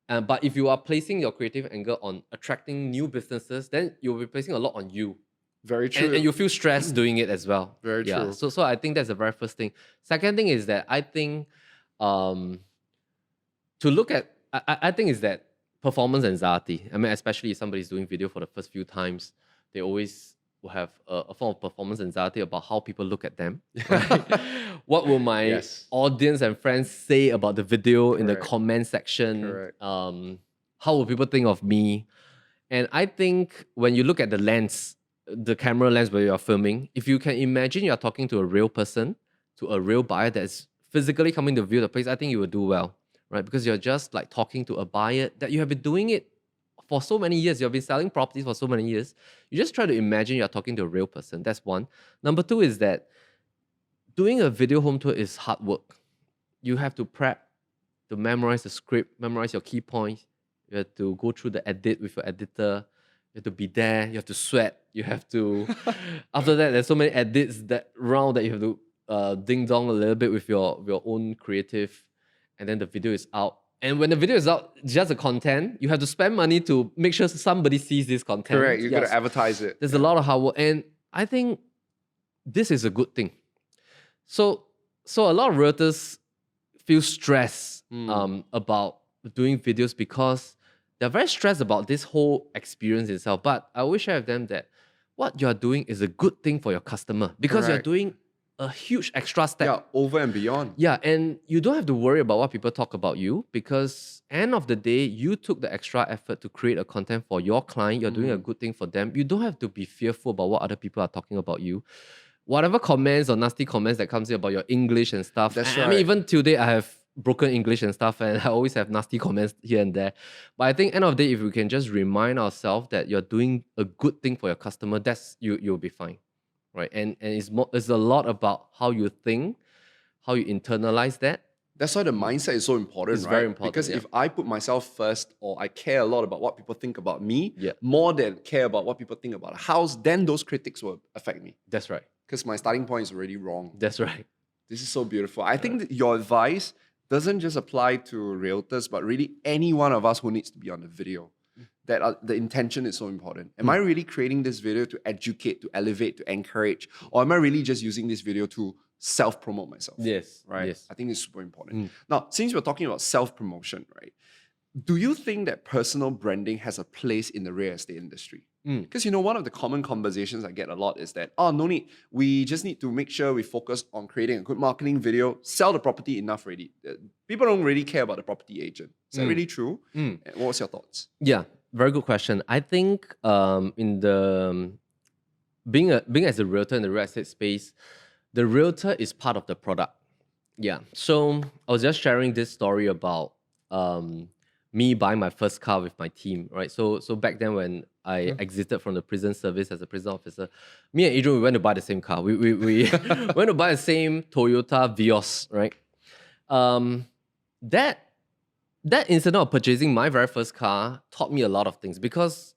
But if you are placing your creative angle on attracting new businesses, then you'll be placing a lot on you. Very true. And you feel stressed doing it as well. Very true. So I think that's the very first thing. Second thing is that I think to look at, I think is that performance anxiety. I mean, especially if somebody's doing video for the first few times, they always will have a form of performance anxiety about how people look at them. Right? What will my audience and friends say about the video in the comment section? Correct. How will people think of me? And I think when you look at the lens, the camera lens where you're filming, if you can imagine you're talking to a real person, to a real buyer that's physically coming to view the place, I think you will do well, right? Because you're just like talking to a buyer that you have been doing it for so many years. You've been selling properties for so many years. You just try to imagine you're talking to a real person. That's one. Number two is that doing a video home tour is hard work. You have to prep, to memorize the script, memorize your key points. You have to go through the edit with your editor. You have to be there. You have to sweat. You have to. After that, there's so many edits that round that you have to ding dong a little bit with your own creative, and then the video is out. And when the video is out, just the content, you have to spend money to make sure somebody sees this content. Correct. You got to advertise it. There's a lot of hard work, and I think this is a good thing. So a lot of realtors feel stressed about doing videos because they're very stressed about this whole experience itself. But I always share with them that what you're doing is a good thing for your customer because you're doing a huge extra step. Yeah, over and beyond. Yeah, and you don't have to worry about what people talk about you because end of the day, you took the extra effort to create a content for your client. You're doing a good thing for them. You don't have to be fearful about what other people are talking about you. Whatever comments or nasty comments that comes in about your English and stuff. That's I mean, even today, I have broken English and stuff, and I always have nasty comments here and there. But I think end of the day, if we can just remind ourselves that you're doing a good thing for your customer, that's you'll be fine, right? And it's a lot about how you think, how you internalize that. That's why the mindset is so important, It's right? very important, Because if I put myself first, or I care a lot about what people think about me, Yeah. more than care about what people think about a house, then those critics will affect me. That's right. Because my starting point is already wrong. That's right. This is so beautiful. I think that your advice doesn't just apply to realtors, but really any one of us who needs to be on the video. That the intention is so important. Am I really creating this video to educate, to elevate, to encourage? Or am I really just using this video to self-promote myself? Yes. Right? Yes. I think it's super important. Now, since we're talking about self-promotion, right? Do you think that personal branding has a place in the real estate industry? Because one of the common conversations I get a lot is that, no need, we just need to make sure we focus on creating a good marketing video, sell the property enough already. People don't really care about the property agent. Is that really true? And what's your thoughts? Yeah, very good question. I think in the being as a realtor in the real estate space, the realtor is part of the product. Yeah. So I was just sharing this story about me buying my first car with my team, right? So back then when I exited from the prison service as a prison officer, me and Adrian, we went to buy the same car. We went to buy the same Toyota Vios, right? That incident of purchasing my very first car taught me a lot of things because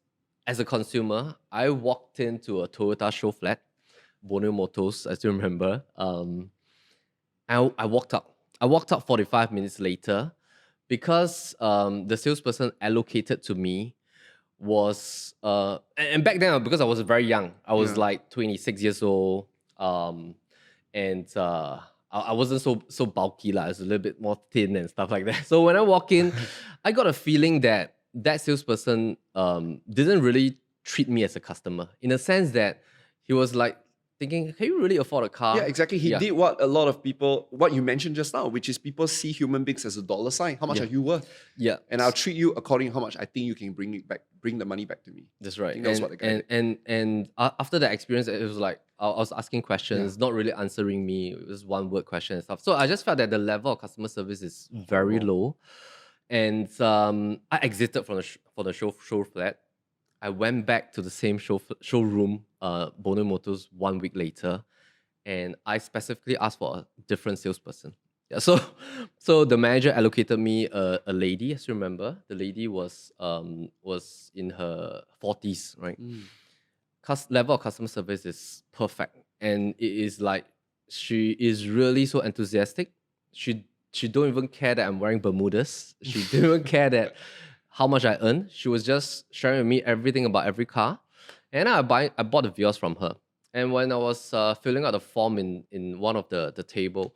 as a consumer, I walked into a Toyota show flat, Borneo Motors, I still remember. I walked out. I walked out 45 minutes later because the salesperson allocated to me was, and back then, because I was very young, I was like 26 years old, and I wasn't so bulky lah. I was a little bit more thin and stuff like that. So when I walk in, I got a feeling that that salesperson didn't really treat me as a customer, in a sense that he was like thinking, can you really afford a car? Yeah, exactly. He did what a lot of people, what you mentioned just now, which is people see human beings as a dollar sign. How much are you worth? Yeah. And I'll treat you according to how much I think you can bring the money back to me. That's right. I think that's what the guy did. And after that experience, it was like I was asking questions, not really answering me. It was one word question and stuff. So I just felt that the level of customer service is very low. And I exited from the show flat. I went back to the same showroom, Bono Motors, 1 week later, and I specifically asked for a different salesperson. Yeah, so the manager allocated me a lady, as you remember. The lady was in her 40s, right? Level of customer service is perfect, and it is like she is really so enthusiastic. She don't even care that I'm wearing Bermudas. She didn't even care that how much I earn. She was just sharing with me everything about every car, and I bought the Vios from her. And when I was filling out the form in one of the table,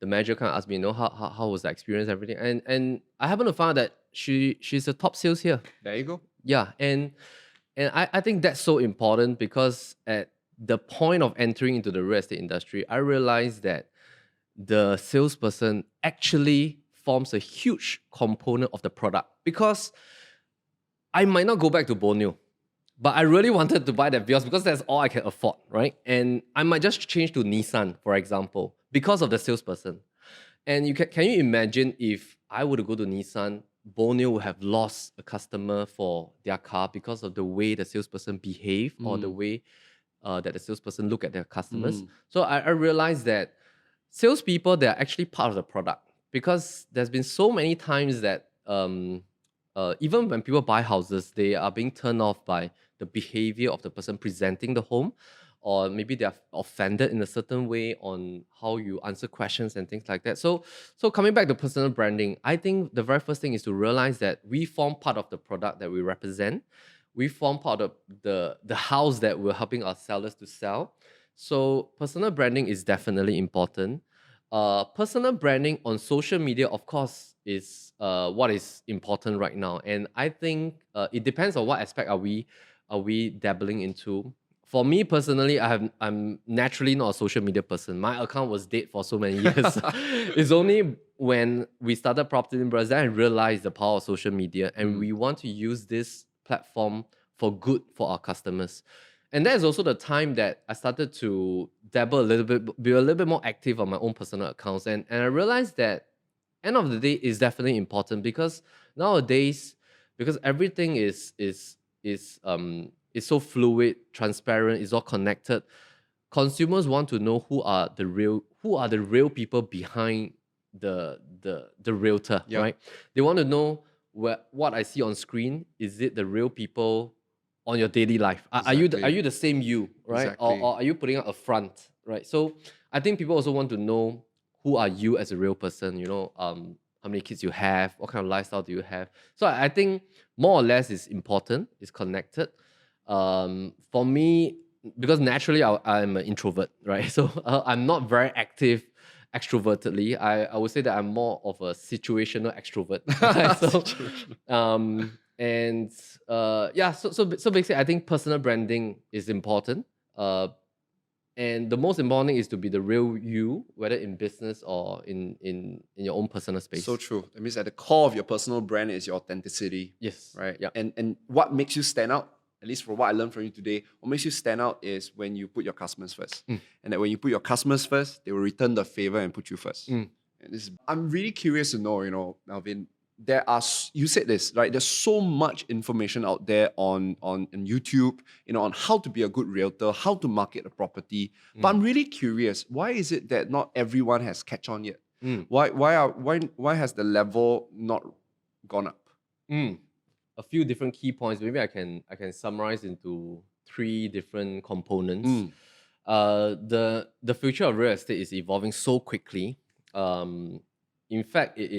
the manager kind of asked me, how was the experience, everything, and I happen to find that she's a top sales here. There you go. Yeah, and I think that's so important, because at the point of entering into the real estate industry, I realized that the salesperson actually forms a huge component of the product, because I might not go back to Borneo, but I really wanted to buy that Vios because that's all I can afford, right? And I might just change to Nissan, for example, because of the salesperson. And can you imagine if I were to go to Nissan, Borneo would have lost a customer for their car because of the way the salesperson behave, or the way that the salesperson look at their customers. So I realized that salespeople, they're actually part of the product, because there's been so many times that even when people buy houses, they are being turned off by the behavior of the person presenting the home, or maybe they're offended in a certain way on how you answer questions and things like that. So coming back to personal branding, I think the very first thing is to realize that we form part of the product that we represent. We form part of the house that we're helping our sellers to sell. So personal branding is definitely important. Personal branding on social media, of course, is what is important right now. And I think it depends on what aspect are we dabbling into. For me personally, I'm naturally not a social media person. My account was dead for so many years. It's only when we started Property Lim Brothers that I realized the power of social media, and we want to use this platform for good for our customers. And that is also the time that I started to dabble a little bit, be a little bit more active on my own personal accounts. And I realized that end of the day is definitely important, because nowadays, because everything is so fluid, transparent, it's all connected. Consumers want to know who are the real people behind the realtor, right? They want to know what I see on screen, is it the real people on your daily life? Are you the same you, right? Exactly. Or are you putting out a front, right? So I think people also want to know who are you as a real person, how many kids you have, what kind of lifestyle do you have. So I think more or less is important, is connected. For me, because naturally I'm an introvert, right? So I'm not very active extrovertly. I would say that I'm more of a situational extrovert. So basically, I think personal branding is important. And the most important thing is to be the real you, whether in business or in your own personal space. So true. That means at the core of your personal brand is your authenticity. Yes. Right? Yeah. And what makes you stand out, at least from what I learned from you today, what makes you stand out is when you put your customers first. And that when you put your customers first, they will return the favor and put you first. And I'm really curious to know, Melvin, you said this, right? There's so much information out there on YouTube, on how to be a good realtor, how to market a property. But I'm really curious, why is it that not everyone has catch on yet? Why has the level not gone up? A few different key points. Maybe I can summarize into 3 different components. The future of real estate is evolving so quickly. In fact, it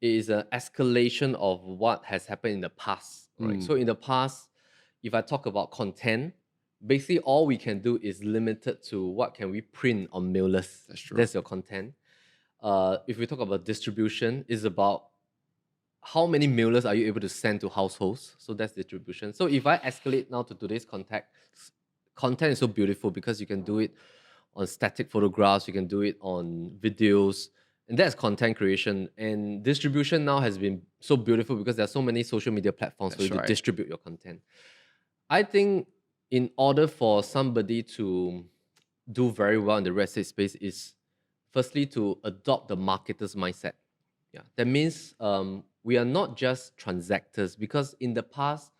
is an escalation of what has happened in the past. Right? So in the past, if I talk about content, basically all we can do is limited to what can we print on mailers. That's true. That's your content. If we talk about distribution, is about how many mailers are you able to send to households? So that's distribution. So if I escalate now to today's context, content is so beautiful because you can do it on static photographs, you can do it on videos, and that's content creation. And distribution now has been so beautiful because there are so many social media platforms for you That's to right. distribute your content. I think in order for somebody to do very well in the real estate space is firstly to adopt the marketer's mindset. Yeah, that means we are not just transactors because in the past,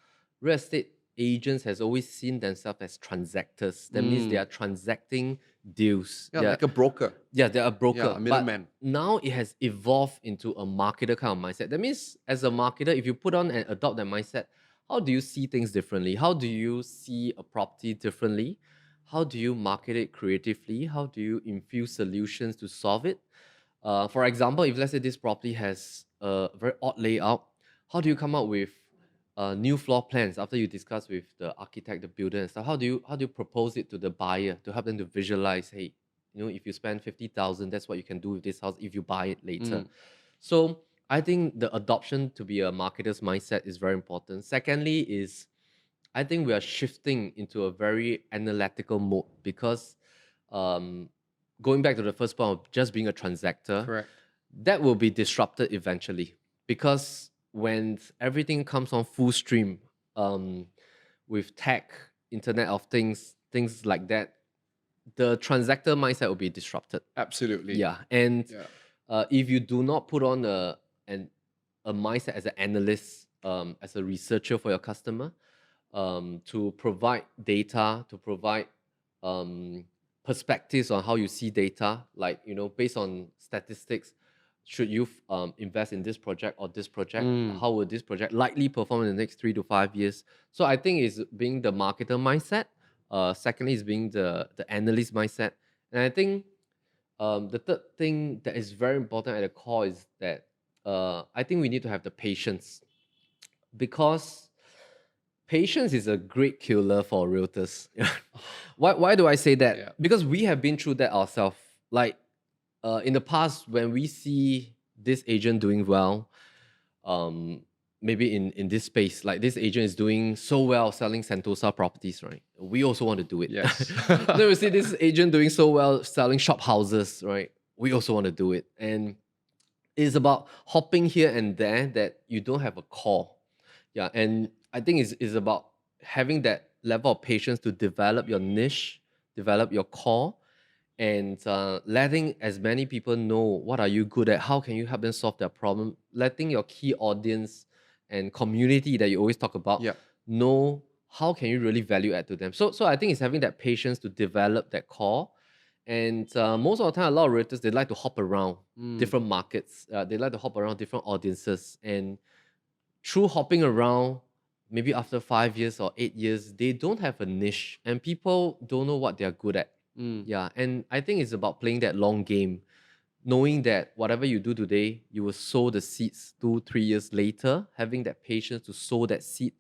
real estate agents has always seen themselves as transactors. That means they are transacting deals. Yeah, They are- like a broker. yeah, they're a broker. Yeah, a middleman. But now it has evolved into a marketer kind of mindset. That means as a marketer, if you put on and adopt that mindset, how do you see things differently? How do you see a property differently? How do you market it creatively? How do you infuse solutions to solve it? For example, if let's say this property has a very odd layout, how do you come up with new floor plans after you discuss with the architect, the builder, and stuff? How do you propose it to the buyer to help them to visualize? Hey, if you spend 50,000, that's what you can do with this house if you buy it later. So I think the adoption to be a marketer's mindset is very important. Secondly, is I think we are shifting into a very analytical mode because going back to the first point of just being a transactor, Correct. that will be disrupted eventually because when everything comes on full stream with tech, Internet of things like that, the transactor mindset will be disrupted. Absolutely. Yeah, and Yeah. if you do not put on a mindset as an analyst, as a researcher for your customer, to provide data, to provide perspectives on how you see data, like based on statistics, should you invest in this project or this project? How will this project likely perform in the next 3 to 5 years? So I think it's being the marketer mindset. Secondly, is being the analyst mindset, and I think the third thing that is very important at the core is that I think we need to have the patience because patience is a great killer for realtors. Why do I say that? Yeah. Because we have been through that ourselves. Like in the past, when we see this agent doing well, maybe in this space, like this agent is doing so well selling Sentosa properties, right? We also want to do it. Yes. Then we see this agent doing so well selling shop houses, right? We also want to do it. And it's about hopping here and there that you don't have a core. Yeah, and I think it's about having that level of patience to develop your niche, develop your core, and letting as many people know what are you good at, how can you help them solve their problem, letting your key audience and community that you always talk about Yeah. know how can you really value add to them. So I think it's having that patience to develop that core. And most of the time, a lot of realtors, they like to hop around different markets. They like to hop around different audiences. And through hopping around, maybe after 5 years or 8 years, they don't have a niche and people don't know what they're good at. Yeah, and I think it's about playing that long game, knowing that whatever you do today, you will sow the seeds 2-3 years later, having that patience to sow that seed.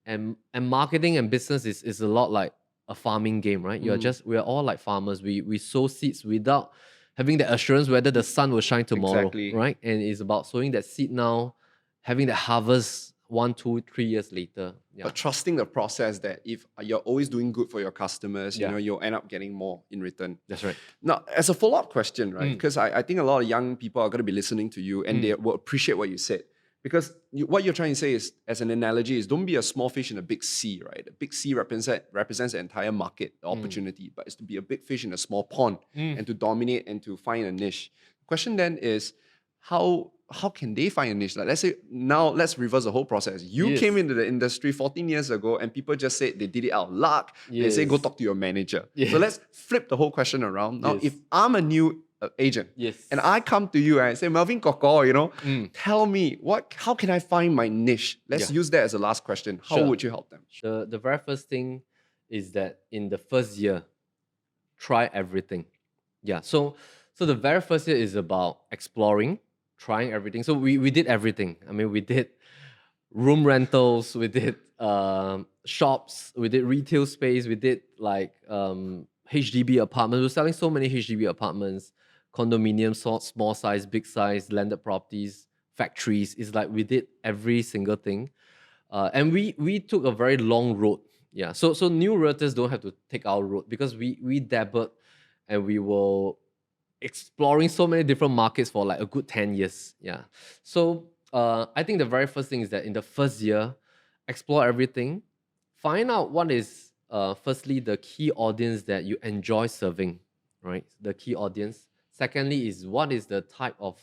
And marketing and business is a lot like a farming game, right? We're all like farmers. We sow seeds without having the assurance whether the sun will shine tomorrow, Exactly. right? And it's about sowing that seed now, having that harvest 1, 2, 3 years later. Yeah. But trusting the process that if you're always doing good for your customers, Yeah. you'll end up getting more in return. That's right. Now, as a follow-up question, right? Because I think a lot of young people are going to be listening to you and they will appreciate what you said. Because what you're trying to say is, as an analogy, is don't be a small fish in a big sea, right? A big sea represents the entire market, the opportunity, but it's to be a big fish in a small pond and to dominate and to find a niche. Question then is, how can they find a niche? Like, let's say now, let's reverse the whole process. You Yes. came into the industry 14 years ago and people just said they did it out of luck. They say, go Yes. talk to your manager. Yes. So let's flip the whole question around. Now, Yes. if I'm a new agent Yes. and I come to you and I say, Melvin Koko, tell me, how can I find my niche? Let's Yeah. use that as a last question. How Sure. would you help them? The very first thing is that in the first year, try everything. Yeah. So the very first year is about exploring, trying everything. So we did everything. I mean, we did room rentals, we did shops, we did retail space, we did like HDB apartments. We're selling so many HDB apartments, condominiums, small size, big size, landed properties, factories. It's like we did every single thing. And we took a very long road. Yeah. So new realtors don't have to take our road because we dabbled and we were exploring so many different markets for like a good 10 years. Yeah. So I think the very first thing is that in the first year, explore everything, find out what is firstly the key audience that you enjoy serving, right? The key audience. Secondly is what is the type of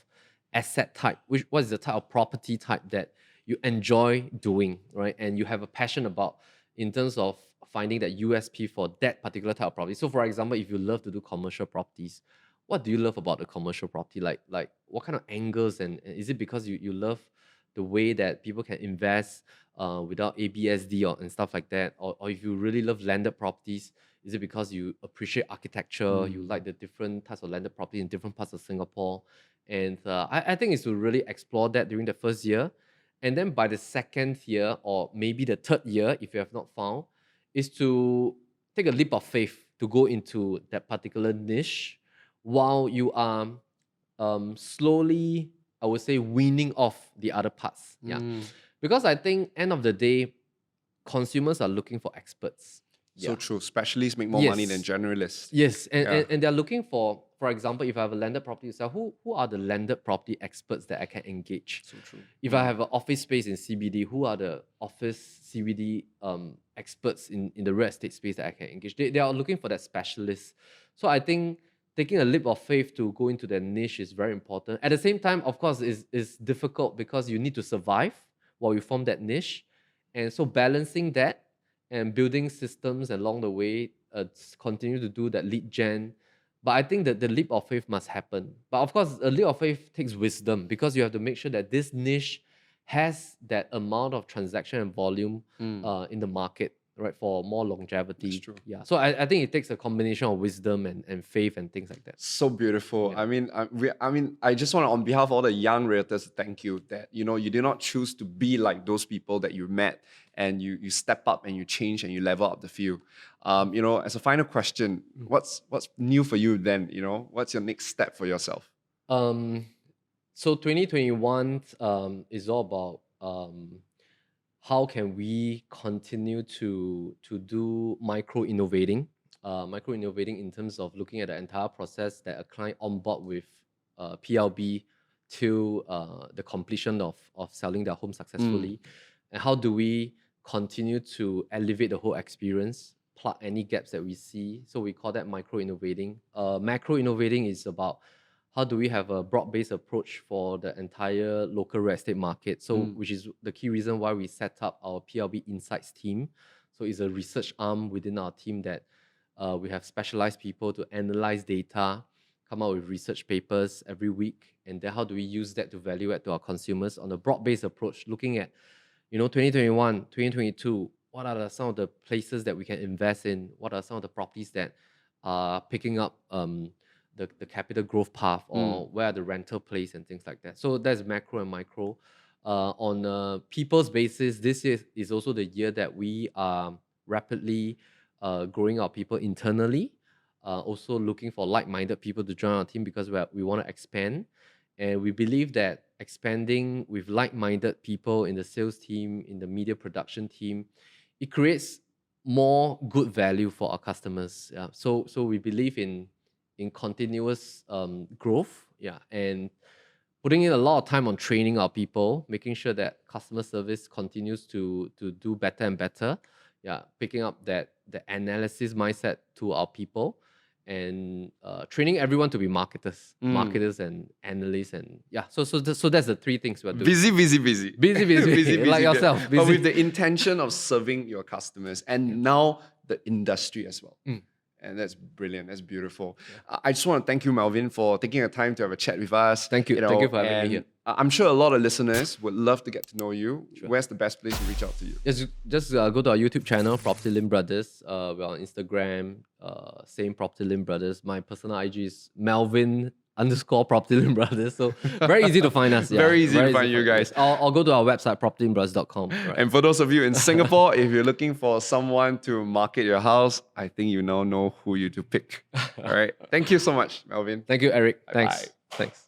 asset type, what is the type of property type that you enjoy doing, right? And you have a passion about in terms of finding that USP for that particular type of property. So for example, if you love to do commercial properties, what do you love about the commercial property? Like what kind of angles, and is it because you love the way that people can invest without ABSD and stuff like that? Or if you really love landed properties, is it because you appreciate architecture, you like the different types of landed property in different parts of Singapore? And I think it's to really explore that during the first year. And then by the second year, or maybe the third year, if you have not found, is to take a leap of faith to go into that particular niche while you are slowly, I would say, weaning off the other parts. Yeah. Because I think end of the day, consumers are looking for experts. So Yeah. true. Specialists make more money than Yes. generalists. Yes, and, Yeah. and they're looking for example, if I have a landed property to sell, who are the landed property experts that I can engage? So true. If I have an office space in CBD, who are the office CBD experts in the real estate space that I can engage? They are looking for that specialist. So I think taking a leap of faith to go into that niche is very important. At the same time, of course, is difficult because you need to survive while you form that niche. And so balancing that and building systems along the way, continue to do that lead gen. But I think that the leap of faith must happen. But of course, a leap of faith takes wisdom because you have to make sure that this niche has that amount of transaction and volume in the market, right, for more longevity. That's true. Yeah. So I think it takes a combination of wisdom and faith and things like that. So beautiful. Yeah. I mean, I just want to, on behalf of all the young realtors, thank you that you did not choose to be like those people that you met, and you step up and you change and you level up the field. As a final question, what's new for you then? What's your next step for yourself? So 2021 is all about how can we continue to do micro innovating in terms of looking at the entire process that a client on board with PLB till the completion of selling their home successfully, and how do we continue to elevate the whole experience, plug any gaps that we see. So we call that micro innovating. Macro innovating is about how do we have a broad-based approach for the entire local real estate market? So, which is the key reason why we set up our PLB Insights team. So it's a research arm within our team that we have specialized people to analyze data, come out with research papers every week, and then how do we use that to value add to our consumers on a broad-based approach, looking at 2021, 2022, what are some of the places that we can invest in? What are some of the properties that are picking up the capital growth path, or where are the rental plays and things like that? So that's macro and micro. On a people's basis, this is also the year that we are rapidly growing our people internally, also looking for like-minded people to join our team because we want to expand. And we believe that expanding with like-minded people in the sales team, in the media production team, it creates more good value for our customers. Yeah. So we believe in continuous growth, and putting in a lot of time on training our people, making sure that customer service continues to do better and better. Yeah, picking up the analysis mindset to our people, and training everyone to be marketers and analysts, and so that's the three things we're doing. Busy. Busy, like yourself. But Busy. with the intention of serving your customers and now the industry as well. And that's brilliant. That's beautiful. I just want to thank you, Melvin, for taking the time to have a chat with us. Thank you. Thank you for having me here. I'm sure a lot of listeners would love to get to know you. Sure. Where's the best place to reach out to you? Just go to our YouTube channel, Property Lim Brothers. We're on Instagram, same Property Lim Brothers. My personal IG is Melvin underscore Property Lim Brothers. So very easy to find us. Yeah. Very easy to find you guys. I'll go to our website, propertylimbrothers.com. Right. And for those of you in Singapore, if you're looking for someone to market your house, I think you now know who you to pick. All right. Thank you so much, Melvin. Thank you, Eric. Bye-bye. Thanks.